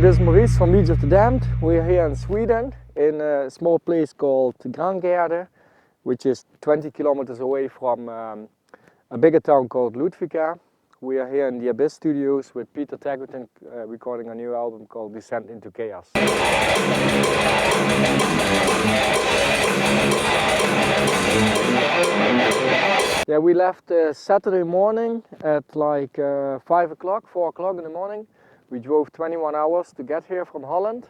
this is Maurice from Legion of the Damned. We're here in Sweden in a small place called Grangerde, which is 20 kilometers away from a bigger town called Ludvika. We are here in the Abyss Studios with Peter Tägtgren recording a new album called Descent into Chaos. Yeah, we left Saturday morning at like 5 o'clock, 4 o'clock in the morning. We drove 21 hours to get here from Holland.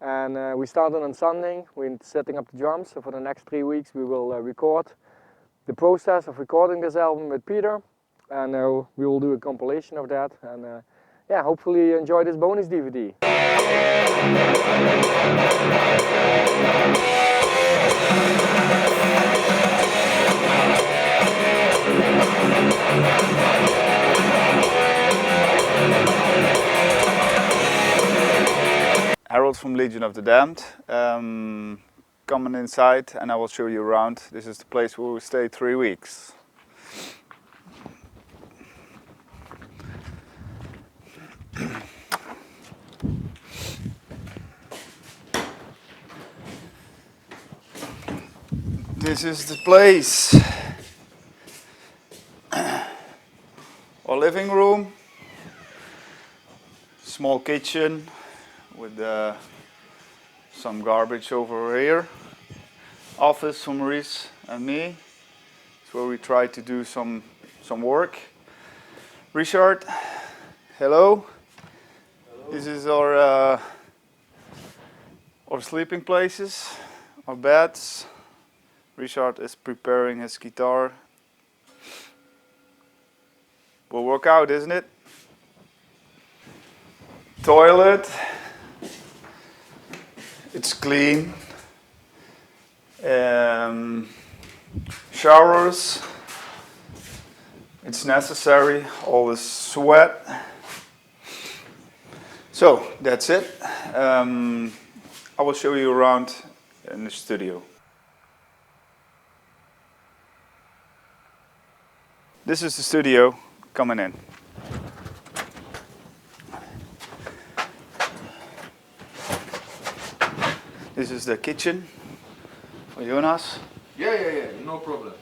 And we started on Sunday. We're setting up the drums. So for the next 3 weeks we will record the process of recording this album with Peter. And we will do a compilation of that. And yeah, hopefully you enjoy this bonus DVD. Harold from Legion of the Damned, coming inside and I will show you around. This is the place where we stay 3 weeks. This is the place. Our living room, small kitchen with some garbage over here. Office for Maurice and me. It's where we try to do some work. Richard, hello. This is our sleeping places, our beds. Richard is preparing his guitar. Will work out, isn't it? Toilet. It's clean. Showers. It's necessary. All this sweat. So that's it. I will show you around in the studio. This is the studio coming in. This is the kitchen for Jonas. Yeah, no problem.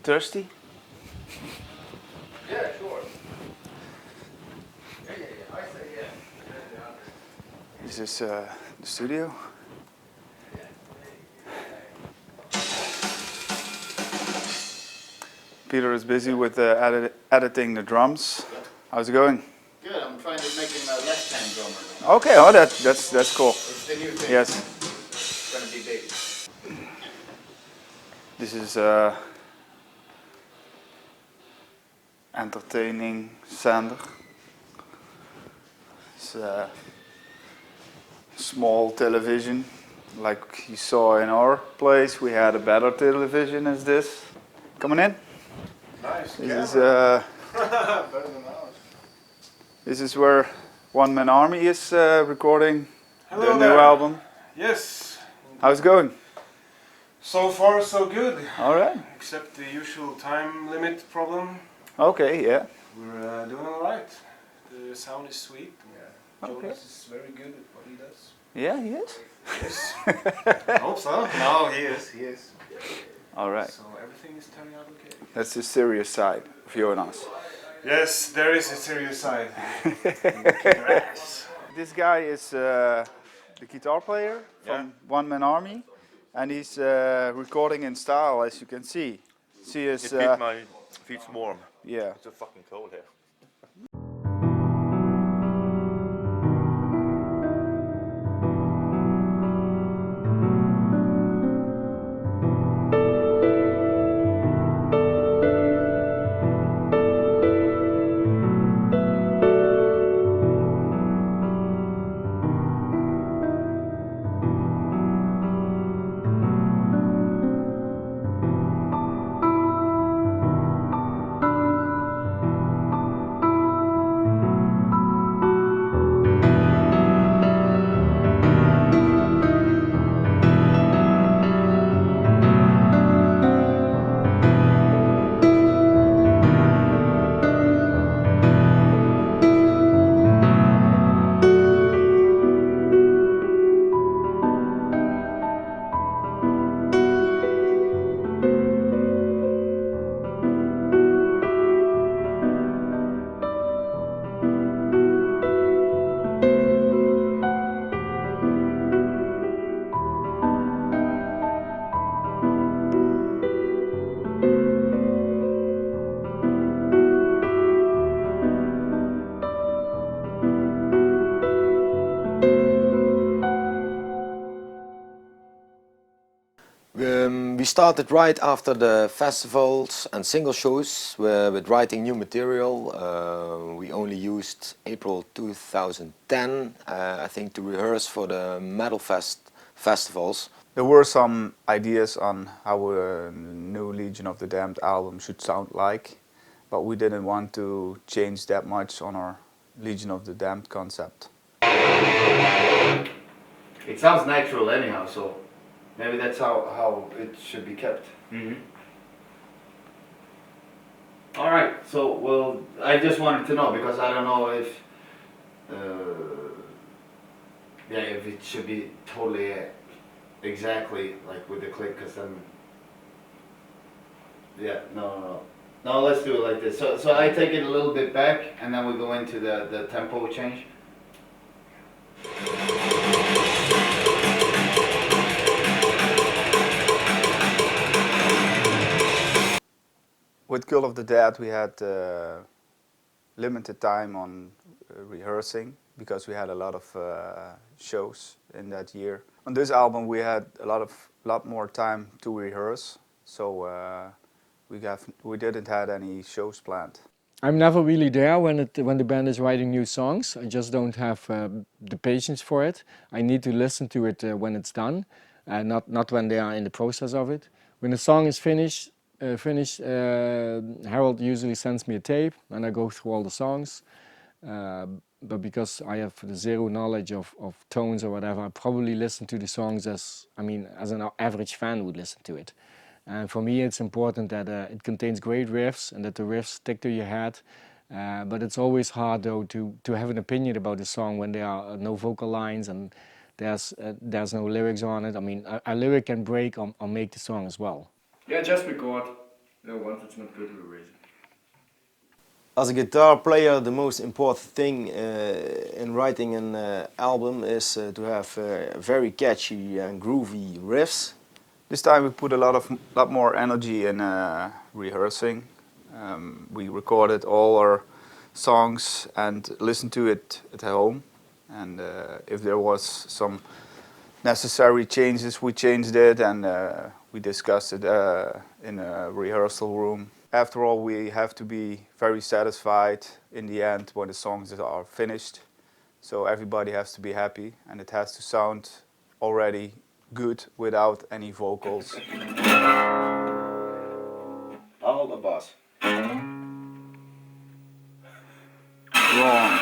Thirsty? Yeah, sure. Yeah, I say yeah. This is the studio. Peter is busy with editing the drums. How's it going? Good, I'm trying to make him a left-hand drummer now. Okay, oh that's cool. It's the new thing. Yes. It's gonna be big. This is entertaining center. It's a small television, like you saw in our place. We had a better television as this. Coming in. Nice. This is Better than ours. this is where One Man Army is recording Hello their there. new album. Yes, How's it going? so far so good, All right. except the usual time limit problem. Okay. Yeah. We're doing alright. The sound is sweet. Yeah. Okay. Jonas is very good at what he does. Yeah. He is. Yes, I hope so. No, he is. All right. So everything is turning out okay. That's the serious side of Jonas. Yes, there is a serious side. Congrats. This guy is the guitar player from One Man Army, and he's recording in style, as you can see. See his, It keeps my feet warm. yeah. It's so fucking cold here. We started right after the festivals and single shows with writing new material. We only used April 2010, I think, to rehearse for the Metal festivals. There were some ideas on how a new Legion of the Damned album should sound like, but we didn't want to change that much on our Legion of the Damned concept. It sounds natural anyhow, so maybe that's how it should be kept. All right, so well, I just wanted to know because I don't know if, if it should be totally exactly like with the click, because then, no, let's do it like this. So I take it a little bit back, and then we go into the tempo change. With Cult of the Dead we had limited time on rehearsing because we had a lot of shows in that year. On this album we had a lot more time to rehearse, so we didn't have any shows planned. I'm never really there when the band is writing new songs. I just don't have the patience for it. I need to listen to it when it's done, not when they are in the process of it. When the song is finished, Harold usually sends me a tape and I go through all the songs. But because I have zero knowledge of tones or whatever, I probably listen to the songs as an average fan would listen to it. And for me it's important that it contains great riffs and that the riffs stick to your head. But it's always hard though to have an opinion about the song when there are no vocal lines and there's no lyrics on it. I mean, a lyric can break or make the song as well. Yeah, just record. No, once it's not good, we erase it. As a guitar player, the most important thing in writing an album is to have very catchy and groovy riffs. This time we put a lot more energy in rehearsing. We recorded all our songs and listened to it at home. And if there was some necessary changes, we changed it and we discussed it in a rehearsal room. After all, we have to be very satisfied in the end when the songs are finished. So everybody has to be happy and it has to sound already good without any vocals. All the boss. Wrong.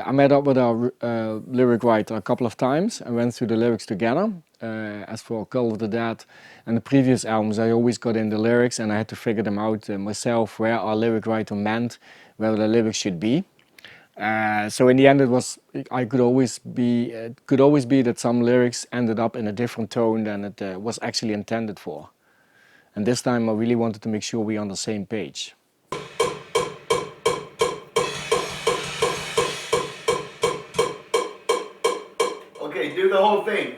I met up with our lyric writer a couple of times and went through the lyrics together. As for Cult of the Dead and the previous albums, I always got in the lyrics and I had to figure them out myself, where our lyric writer meant where the lyrics should be. So in the end, it could always be that some lyrics ended up in a different tone than it was actually intended for. And this time I really wanted to make sure we're on the same page. Okay, do the whole thing.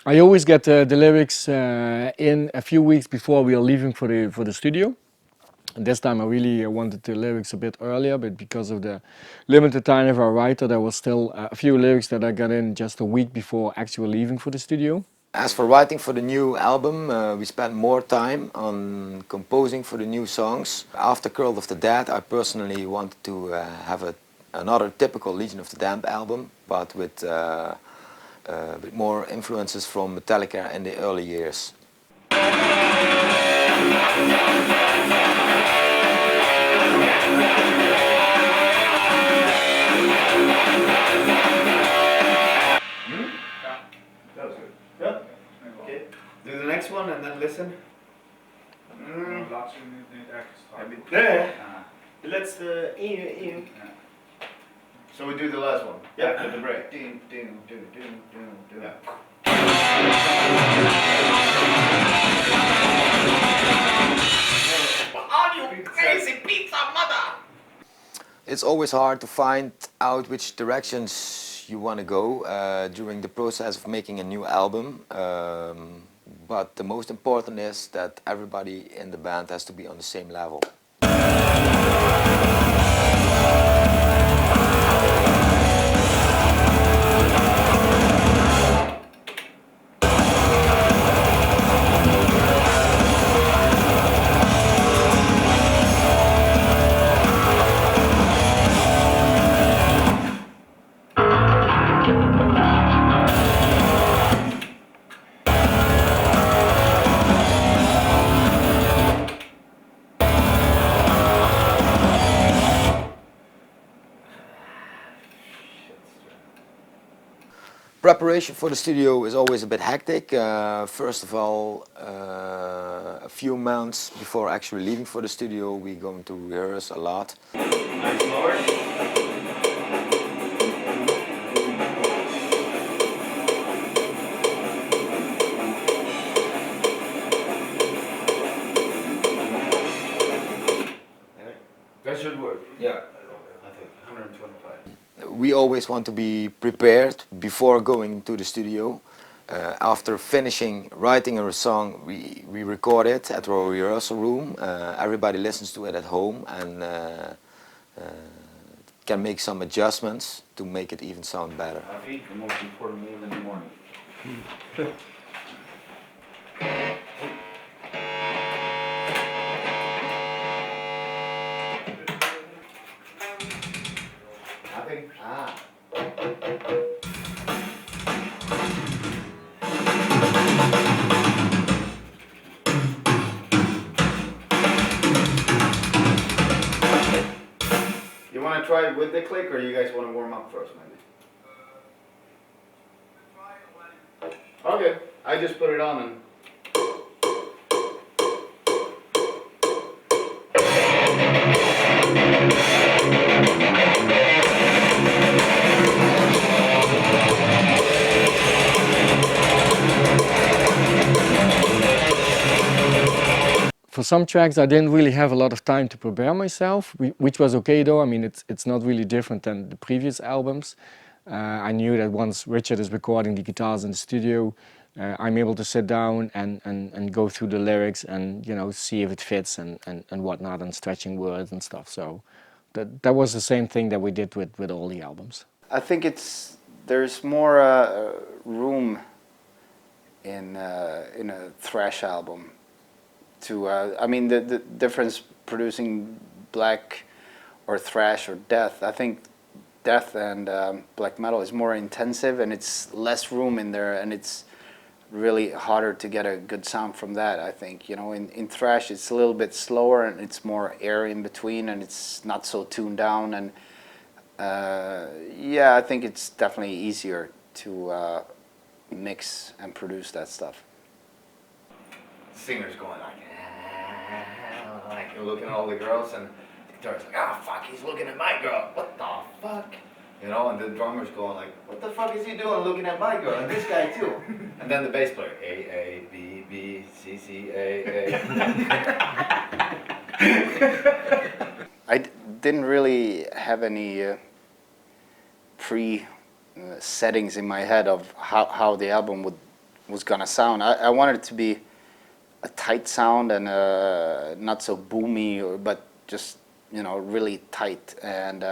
I always get the lyrics in a few weeks before we are leaving for the studio. And this time I really wanted the lyrics a bit earlier, but because of the limited time of our writer, there was still a few lyrics that I got in just a week before actually leaving for the studio. As for writing for the new album, we spent more time on composing for the new songs. After Cult of the Dead, I personally wanted to have another typical Legion of the Damned album, but with more influences from Metallica in the early years. next one and then listen. Laatste niet echt Heb gestart. je- Nee, Ah. de laatste één. So we do the last one. Yeah. After the break. Yeah. It's always hard to find out which directions you want to go during the process of making a new album. But the most important is that everybody in the band has to be on the same level. Preparation for the studio is always a bit hectic. First of all, a few months before actually leaving for the studio, we're going to rehearse a lot. Nice lower. That should work. Yeah. I think 125. We always want to be prepared before going to the studio. After finishing writing a song, we record it at our rehearsal room. Everybody listens to it at home and can make some adjustments to make it even sound better. Coffee, the most important meal in the morning. Nothing? Ah. You want to try it with the click, or you guys want to warm up first, maybe? Okay, I just put it on and. For some tracks I didn't really have a lot of time to prepare myself, which was okay though. I mean, it's not really different than the previous albums. I knew that once Richard is recording the guitars in the studio, I'm able to sit down and go through the lyrics and, you know, see if it fits and whatnot, and stretching words and stuff. So that was the same thing that we did with all the albums. I think there's more room in a thrash album to I mean the difference producing black or thrash or death. I think death and black metal is more intensive and it's less room in there, and it's really harder to get a good sound from that. I think, you know, in thrash it's a little bit slower and it's more air in between and it's not so tuned down, and yeah, I think it's definitely easier to mix and produce that stuff. Singer's going like looking at all the girls, and the guitarist like, ah, fuck, he's looking at my girl. What the fuck? You know, and the drummer's going like, what the fuck is he doing looking at my girl? And this guy too. And then the bass player, A, A, B, B, C, C, A, A. I didn't really have any settings in my head of how the album was gonna sound. I wanted it to be a tight sound and not so boomy, but just, you know, really tight and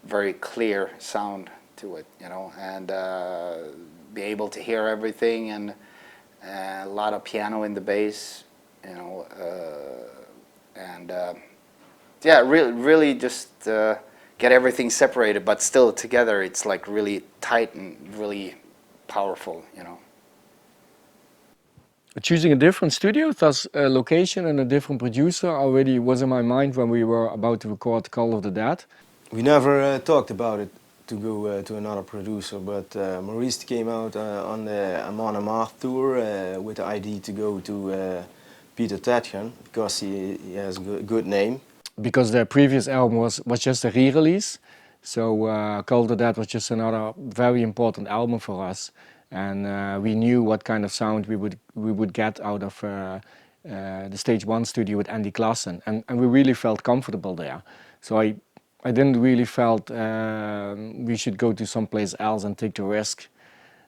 very clear sound to it, you know, and be able to hear everything, and a lot of piano in the bass, you know, and yeah, really just get everything separated, but still together. It's like really tight and really powerful, you know. Choosing a different studio, thus a location and a different producer, already was in my mind when we were about to record Call of the Dead. We never talked about it to go to another producer, but Maurice came out on the Amon Amarth tour with the idea to go to Peter Tägtgren because he has a good name. Because the previous album was just a re-release, so Cult of Death was just another very important album for us, and we knew what kind of sound we would get out of the Stage 1 studio with Andy Klassen, and we really felt comfortable there. So I didn't really felt we should go to someplace else and take the risk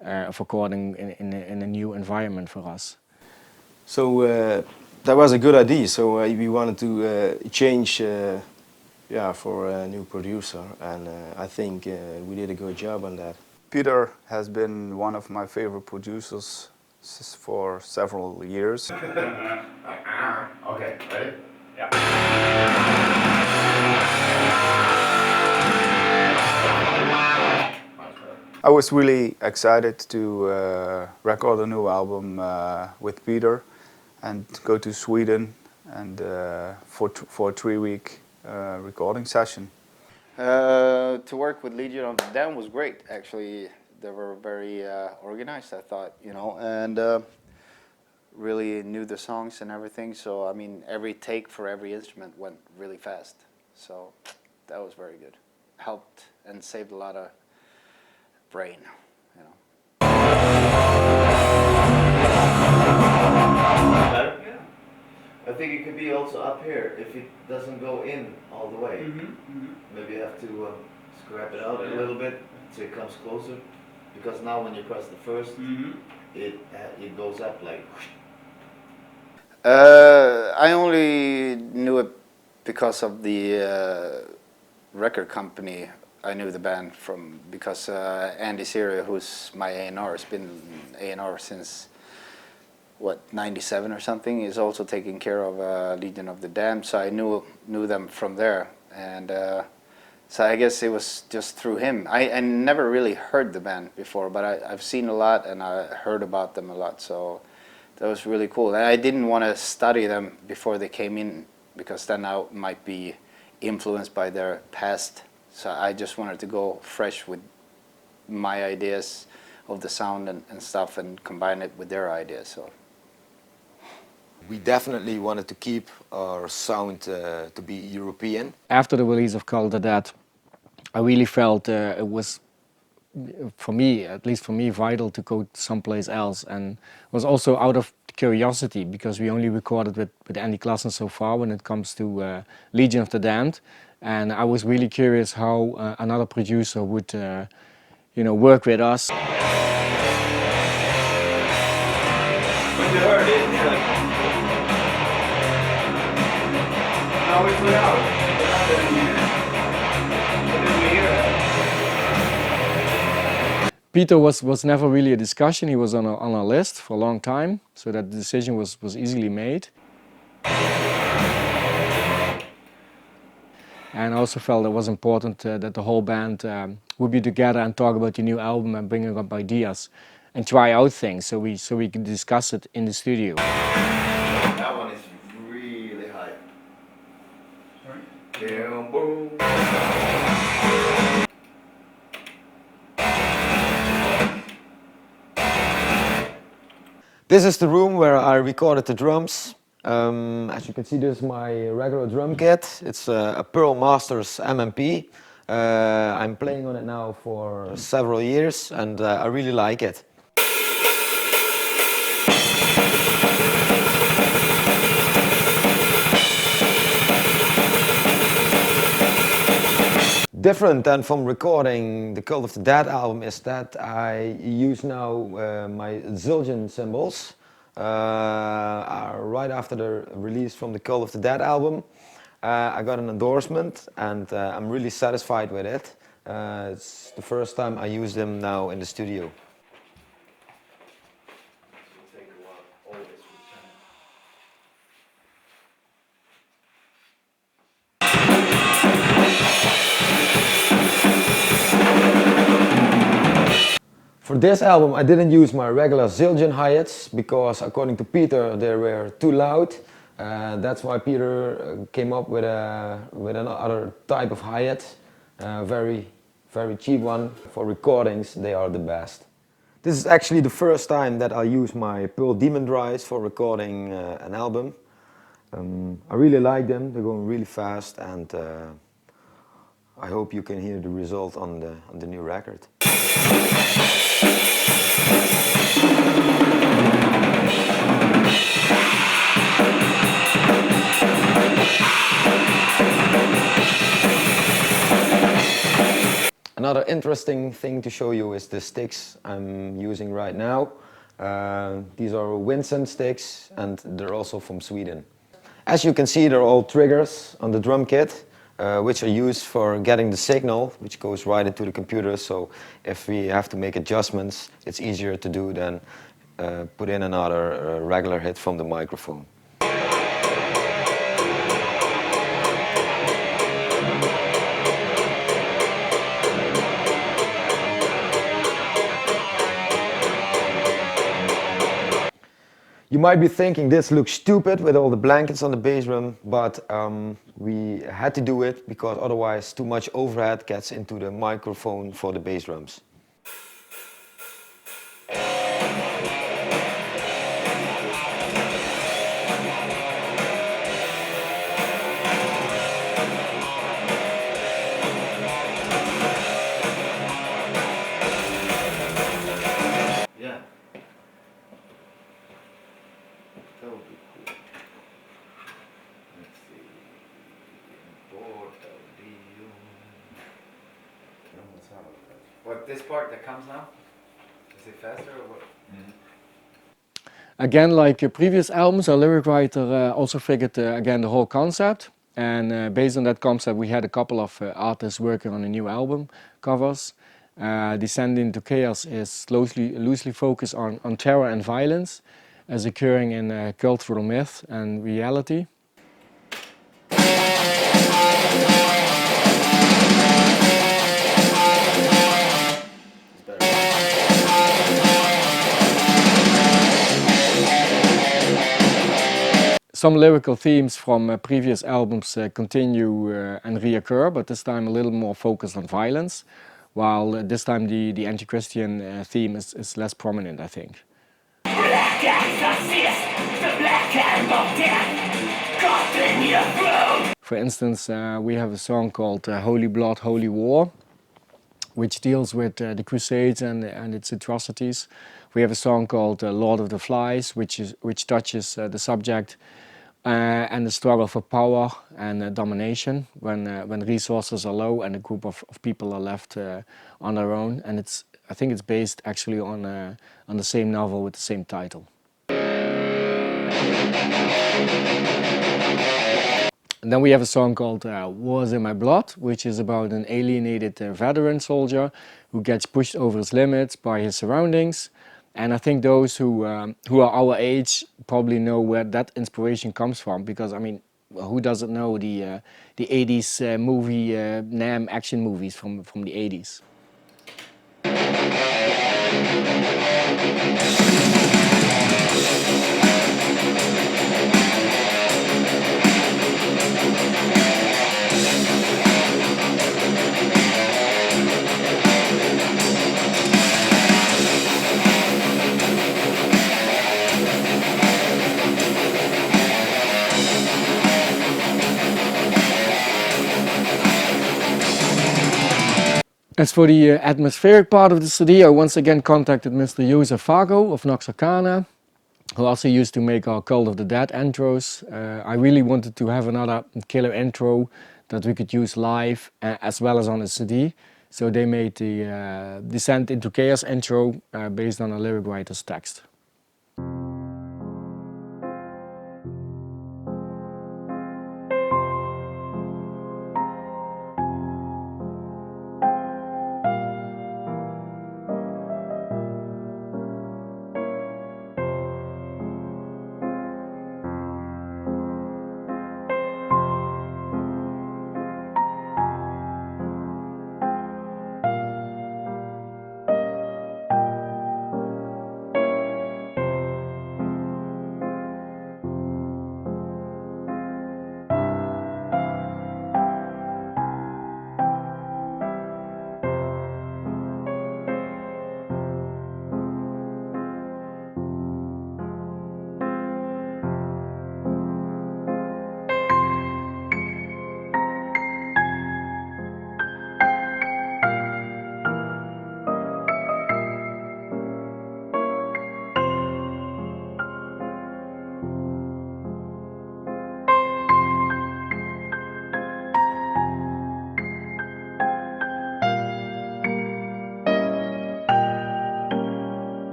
of recording in a new environment for us. So that was a good idea. So we wanted to change, for a new producer, and I think we did a good job on that. Peter has been one of my favorite producers for several years. Okay, ready? I was really excited to record a new album with Peter and go to Sweden and for a 3-week recording session. To work with Legion of the Damned was great. Actually, they were very organized, I thought, you know, and really knew the songs and everything. So I mean, every take for every instrument went really fast. So that was very good. Helped and saved a lot of brain, you know. Better? Yeah. I think it could be also up here if it doesn't go in all the way. Maybe you have to scrap it out a little bit so it comes closer. Because now when you press the first, it goes up like. I only knew it because of the record company. I knew the band from because Andy Syria, who's my A&R, has been A&R since what, 97 or something. Is also taking care of Legion of the Damned, so I knew them from there, and so I guess it was just through him. I never really heard the band before, but I've seen a lot and I heard about them a lot, so that was really cool. And I didn't want to study them before they came in because then I might be influenced by their past. So I just wanted to go fresh with my ideas of the sound and stuff and combine it with their ideas. So We definitely wanted to keep our sound to be European. After the release of Cult of Death, I really felt it was, for me, at least for me, vital to go someplace else, and it was also out of curiosity because we only recorded with Andy Klassen so far when it comes to Legion of the Damned, and I was really curious how another producer would, work with us. When you heard it, it's like, now it's without. Peter was never really a discussion. He was on our list for a long time, so that the decision was easily made. And I also felt it was important that the whole band would be together and talk about the new album and bring up ideas and try out things, so we could discuss it in the studio. That one is really high. Down, boom. This is the room where I recorded the drums. As you can see, this is my regular drum kit. It's a Pearl Masters MMP. I'm playing on it now for several years and I really like it. Different than from recording the Cult of the Dead album is that I use now my Zildjian cymbals. Right after the release from the Cult of the Dead album, I got an endorsement and I'm really satisfied with it. It's the first time I use them now in the studio. For this album I didn't use my regular Zildjian hi-hats because according to Peter they were too loud. That's why Peter came up with another type of hi-hat, very very cheap one. For recordings, they are the best. This is actually the first time that I use my Pearl Demon Dries for recording an album. I really like them, they're going really fast, and I hope you can hear the result on the new record. Another interesting thing to show you is the sticks I'm using right now. These are Vincent sticks, and they're also from Sweden. As you can see, they're all triggers on the drum kit, which are used for getting the signal, which goes right into the computer. So if we have to make adjustments, it's easier to do than put in another regular hit from the microphone. You might be thinking this looks stupid with all the blankets on the bass drum, but we had to do it because otherwise too much overhead gets into the microphone for the bass drums. Yeah. That would be cool. Let's see. Import audio. What, this part that comes now? Is it faster or what? Again, like previous albums, our lyric writer also figured again the whole concept, and based on that concept we had a couple of artists working on a new album covers. Descend into Chaos is loosely focused on terror and violence as occurring in cultural myth and reality. Some lyrical themes from previous albums continue and reoccur, but this time a little more focused on violence, while this time the anti-Christian theme is less prominent, I think. Black exorcist, the black hand of death, caught in your throat. For instance, we have a song called Holy Blood, Holy War, which deals with the Crusades and its atrocities. We have a song called Lord of the Flies, which touches the subject and the struggle for power and domination when resources are low and a group of people are left on their own. And I think it's based actually on the same novel with the same title. And then we have a song called War's in My Blood, which is about an alienated veteran soldier who gets pushed over his limits by his surroundings. And I think those who are our age probably know where that inspiration comes from, because I mean, who doesn't know the 80s movie NAM action movies from the 80s? As for the atmospheric part of the CD, I once again contacted Mr. Josef Fargo of Nox Arcana, who also used to make our Cult of the Dead intros. I really wanted to have another killer intro that we could use live as well as on the CD. So they made the Descent into Chaos intro based on a lyric writer's text.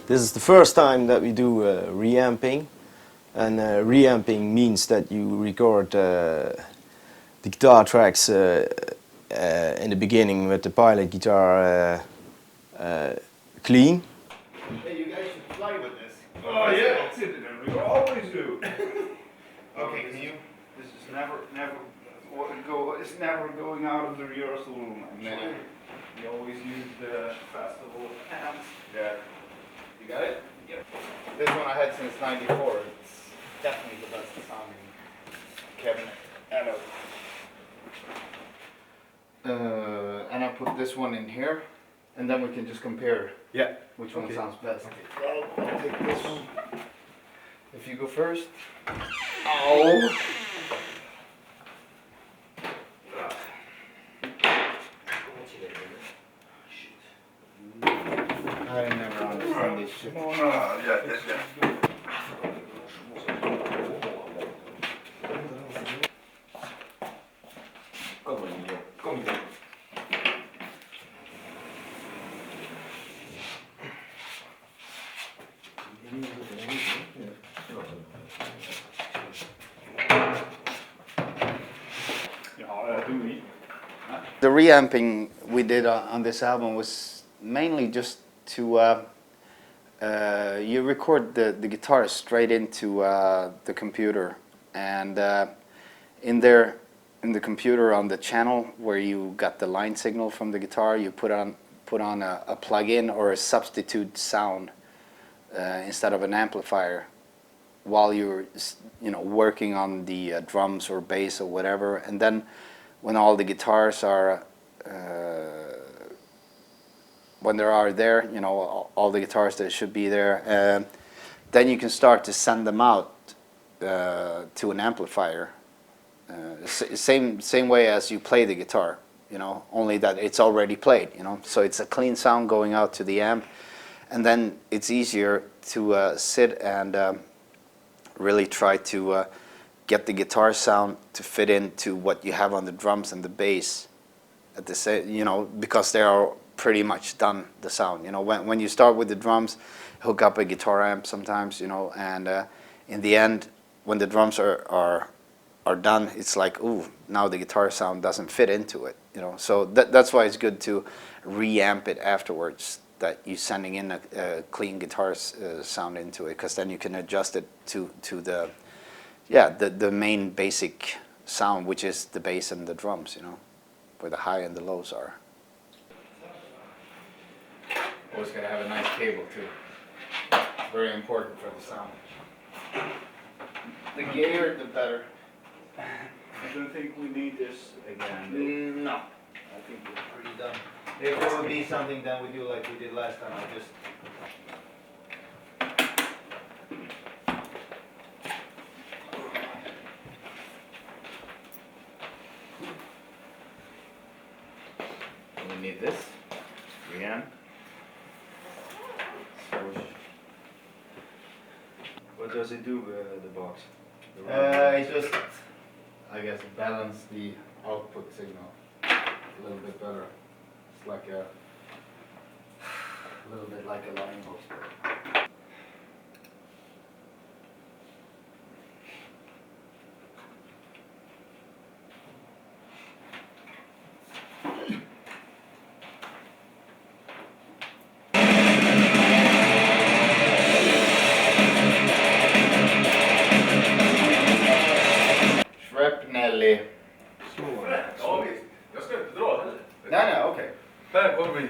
This is the first time that we do reamping, and reamping means that you record the guitar tracks in the beginning with the pilot guitar clean. Hey, you guys should fly with this. Oh yeah, we always do. Okay, can you? This is never it's never going out of the rehearsal room. Actually. We always use the festival amps. Yeah. You got it? Yep. This one I had since '94. It's definitely the best sounding cabinet ever. And I put this one in here, and then we can just compare. Yeah. Which one sounds best? I'll take this one. If you go first. Oh! I never understand this shit. Oh, no. Yeah. Kom hier. The reamping we did on this album was mainly just to you record the guitar straight into the computer, and in the computer on the channel where you got the line signal from the guitar, you put on a plug-in or a substitute sound instead of an amplifier while you're working on the drums or bass or whatever, and then when all the guitars are when they are there, all the guitars that should be there, then you can start to send them out to an amplifier. Same way as you play the guitar, only that it's already played, so it's a clean sound going out to the amp, and then it's easier to sit and really try to get the guitar sound to fit into what you have on the drums and the bass at the same, because they are pretty much done, the sound. When you start with the drums, hook up a guitar amp sometimes, and in the end, when the drums are done, it's like, ooh, now the guitar sound doesn't fit into it, So that's why it's good to reamp it afterwards, that you're sending in a clean guitar sound into it, because then you can adjust it to the main basic sound, which is the bass and the drums, where the high and the lows are. Always gotta have a nice cable too. Very important for the sound. The gayer, the better. I don't think we need this again. No. I think we're pretty done. If there would be something, then we do like we did last time. I just we need this. Reamp. What does it do, the box? It just, I guess, balance the output signal a little bit better. It's like a little bit like a line box. Shrapnelly. Ja, visst. Jag ska inte dra heller. Nej, okej. Här kommer vi.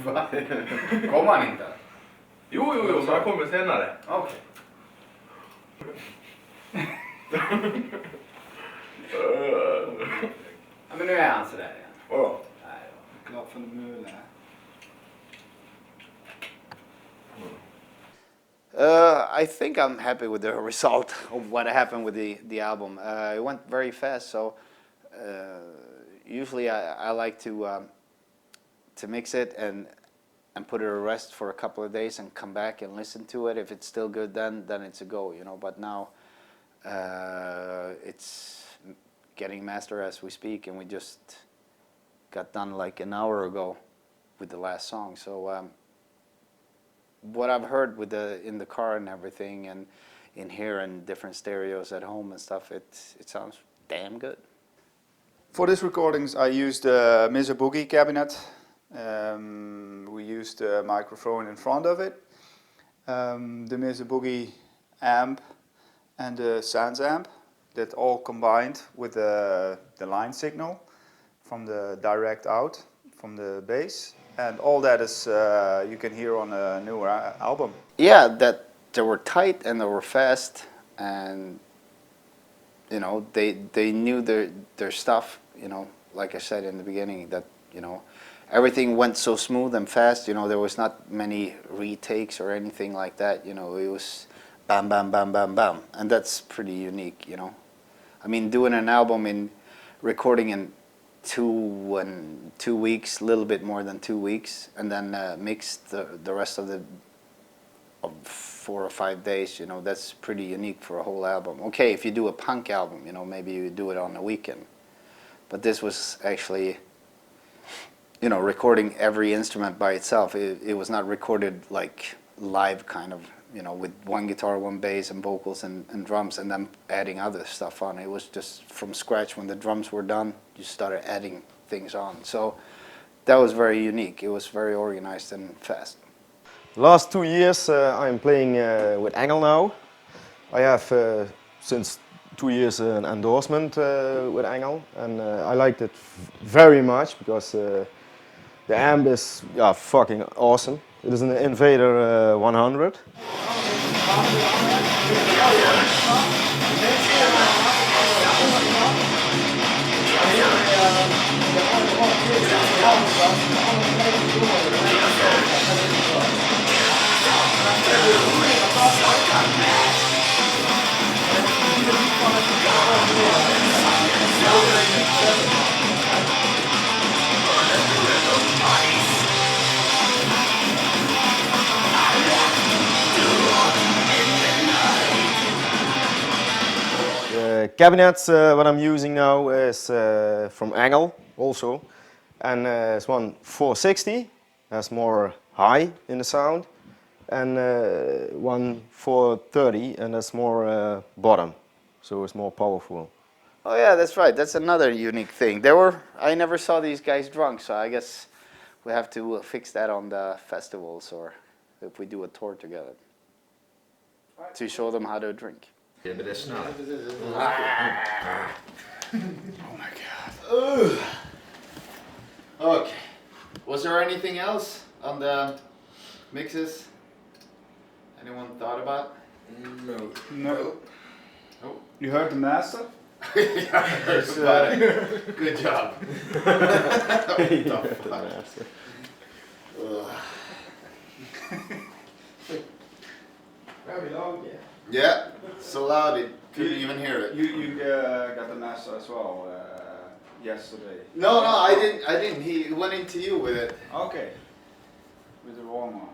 Va? Kom han inte? Jo, men han kommer senare. Okej. Ja, men nu är han sådär igen. Oh. Nej då. Glad för mulen. I think I'm happy with the result of what happened with the album. It went very fast, so usually I like to mix it and put it to rest for a couple of days and come back and listen to it. If it's still good, then it's a go, But now it's getting master as we speak, and we just got done like an hour ago. with the last song. So what I've heard with in the car and everything, and in here and different stereos at home and stuff, it sounds damn good. For these recordings, I used the Mesa Boogie cabinet. We used a microphone in front of it, the Mesa Boogie amp, and the Sans amp. That all combined with the line signal from the direct out from the bass, and all that is you can hear on a newer album. Yeah, that they were tight and they were fast, and you know they knew their stuff. You know, like I said in the beginning, that you know everything went so smooth and fast. You know, there was not many retakes or anything like that. You know, it was bam, bam, bam, bam, bam, and that's pretty unique. You know, I mean, doing an album in recording in 2 weeks, a little bit more than 2 weeks, and then mix the rest of the 4 or 5 days. You know, that's pretty unique for a whole album. Okay, if you do a punk album, you know, maybe you do it on a weekend, but this was actually, you know, recording every instrument by itself. It was not recorded like live kind of, you know, with one guitar, one bass, and vocals and drums, and then adding other stuff on. It was just from scratch. When the drums were done, you started adding things on. So that was very unique. It was very organized and fast. Last 2 years I'm playing with Engel now. I have since 2 years an endorsement with Engel, and I liked it very much because the amp is fucking awesome. It is an Invader 100. The cabinets what I'm using now is from Engel also, and it's one 460, that's more high in the sound, and one 430, and that's more bottom, so it's more powerful. Oh yeah, that's right. That's another unique thing. I never saw these guys drunk, so I guess we have to fix that on the festivals, or if we do a tour together, to show them how to drink. Yeah, but that's not. Oh my god. Okay. Was there anything else on the mixes? Anyone thought about? No. No. You heard the master? Yeah, I heard about it. Good job. Very loud, yeah. Yeah, so loud it couldn't even hear it. You got the master as well yesterday. No, I didn't. He went into you with it. Okay. With the wrong one.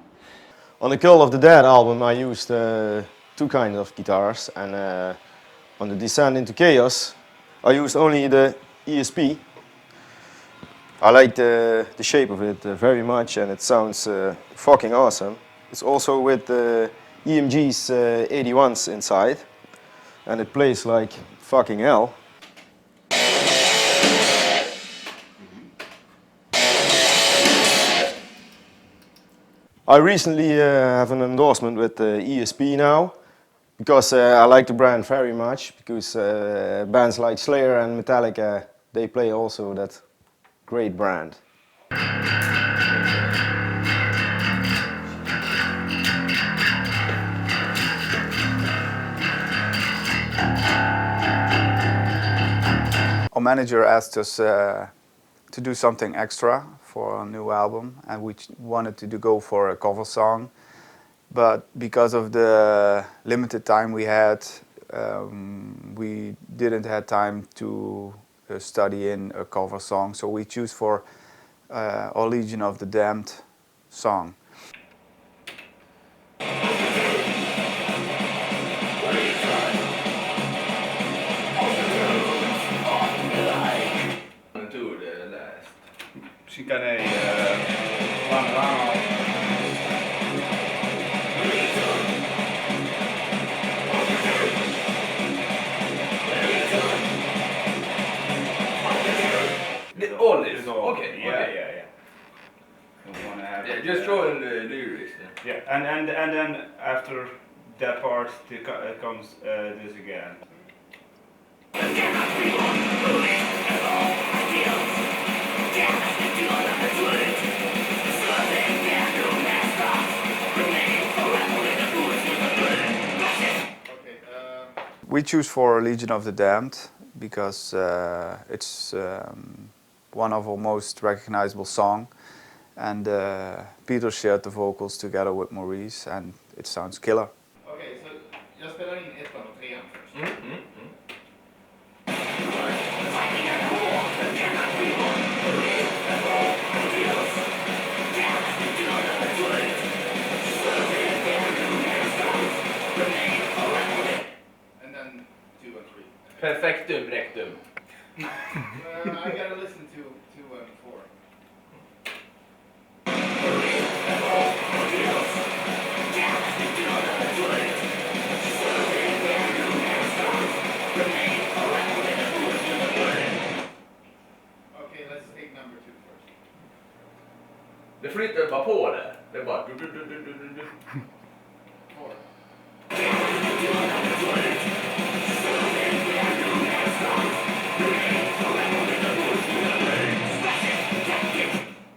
On the Cult of the Dead album I used two kinds of guitars, and on the Descent into Chaos I used only the ESP. I like the shape of it very much, and it sounds fucking awesome. It's also with EMG's 81s inside, and it plays like fucking hell. I recently have an endorsement with ESP now, because I like the brand very much, because bands like Slayer and Metallica, they play also that great brand. Our manager asked us to do something extra for a new album, and we wanted to go for a cover song, but because of the limited time we had, we didn't have time to study in a cover song, so we choose for our Legion of the Damned song. Misschien kan hij And then after that part comes this again. We choose for Legion of the Damned because it's one of our most recognizable songs, and Peter shared the vocals together with Maurice, and it sounds killer. Okej, så jag spelar in ettan och trean först. And then 2 and 3. Perfektum, rektum. I gotta listen to 2 and 4. Okay, let's take number 2 first. Det flyttar bara på det. Det är bara... 4.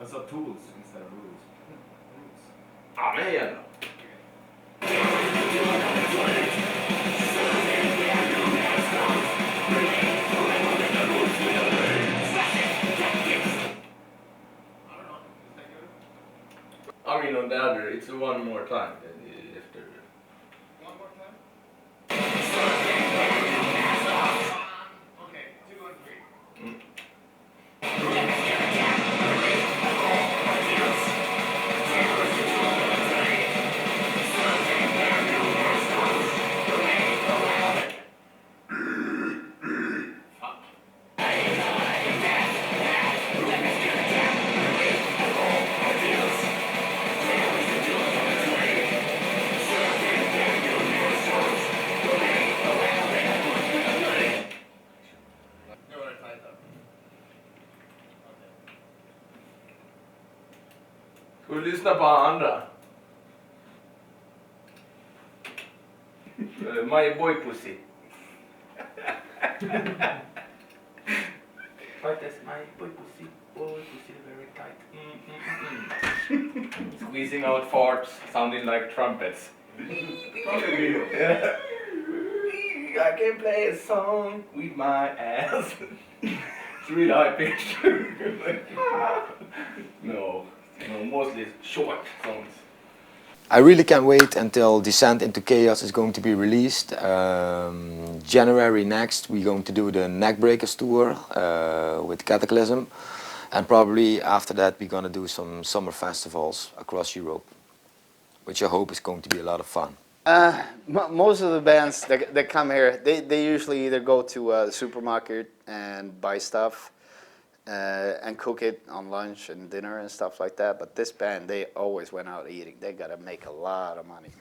I saw tools instead of rules. Ja, men igen då. I mean on the other, it's one more time after. One more time. Okay, 2 and 3. Nu var det tajtare. Ska du lyssna på andra? My boy pussy. Tight as my boy pussy. Boy pussy very tight. Squeezing out farts sounding like trumpets. I can play a song with my ass. It's really high pitched. No, mostly short songs. I really can't wait until Descent into Chaos is going to be released. January next we're going to do the Neckbreakers tour with Cataclysm, and probably after that we're going to do some summer festivals across Europe, which I hope is going to be a lot of fun. Most of the bands that come here, they usually either go to the supermarket and buy stuff and cook it on lunch and dinner and stuff like that. But this band, they always went out eating. They gotta make a lot of money.